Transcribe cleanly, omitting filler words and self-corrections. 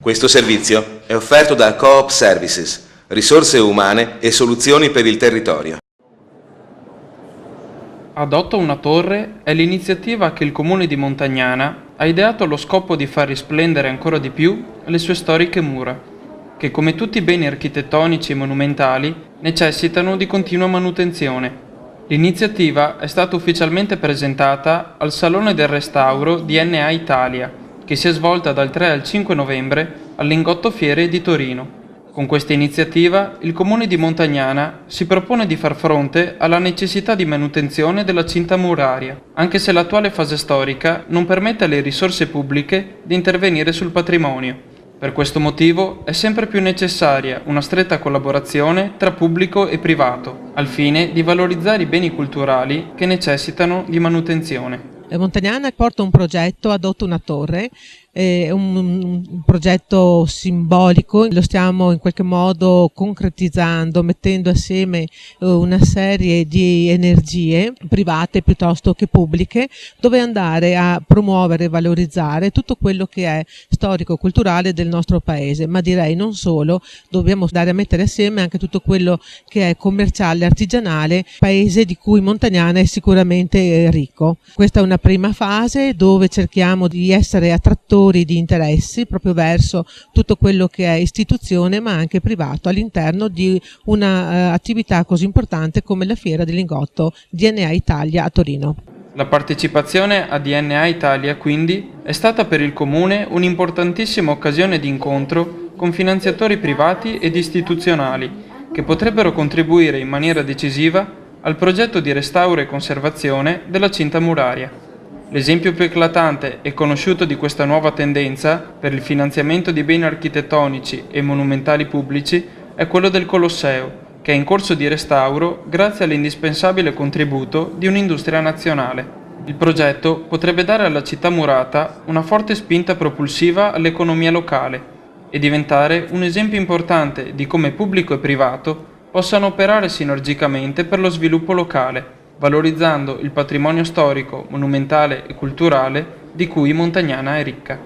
Questo servizio è offerto da Coop Services, risorse umane e soluzioni per il territorio. Adotta una torre è l'iniziativa che il Comune di Montagnana ha ideato allo scopo di far risplendere ancora di più le sue storiche mura, che come tutti i beni architettonici e monumentali necessitano di continua manutenzione. L'iniziativa è stata ufficialmente presentata al Salone del Restauro di NA Italia, che si è svolta dal 3 al 5 novembre al Lingotto Fiere di Torino. Con questa iniziativa il Comune di Montagnana si propone di far fronte alla necessità di manutenzione della cinta muraria, anche se l'attuale fase storica non permette alle risorse pubbliche di intervenire sul patrimonio. Per questo motivo è sempre più necessaria una stretta collaborazione tra pubblico e privato, al fine di valorizzare i beni culturali che necessitano di manutenzione. Montagnana porta un progetto, adotta una torre, un progetto simbolico, lo stiamo in qualche modo concretizzando, mettendo assieme una serie di energie private piuttosto che pubbliche, dove andare a promuovere e valorizzare tutto quello che è storico-culturale del nostro paese, ma direi non solo, dobbiamo andare a mettere assieme anche tutto quello che è commerciale, artigianale, paese di cui Montagnana è sicuramente ricco. Questa è una prima fase dove cerchiamo di essere attrattori di interessi proprio verso tutto quello che è istituzione ma anche privato all'interno di una attività così importante come la Fiera del Lingotto DNA Italia a Torino. La partecipazione a DNA Italia quindi è stata per il Comune un'importantissima occasione di incontro con finanziatori privati ed istituzionali che potrebbero contribuire in maniera decisiva al progetto di restauro e conservazione della cinta muraria. L'esempio più eclatante e conosciuto di questa nuova tendenza per il finanziamento di beni architettonici e monumentali pubblici è quello del Colosseo, che è in corso di restauro grazie all'indispensabile contributo di un'industria nazionale. Il progetto potrebbe dare alla città murata una forte spinta propulsiva all'economia locale e diventare un esempio importante di come pubblico e privato possano operare sinergicamente per lo sviluppo locale, valorizzando il patrimonio storico, monumentale e culturale di cui Montagnana è ricca.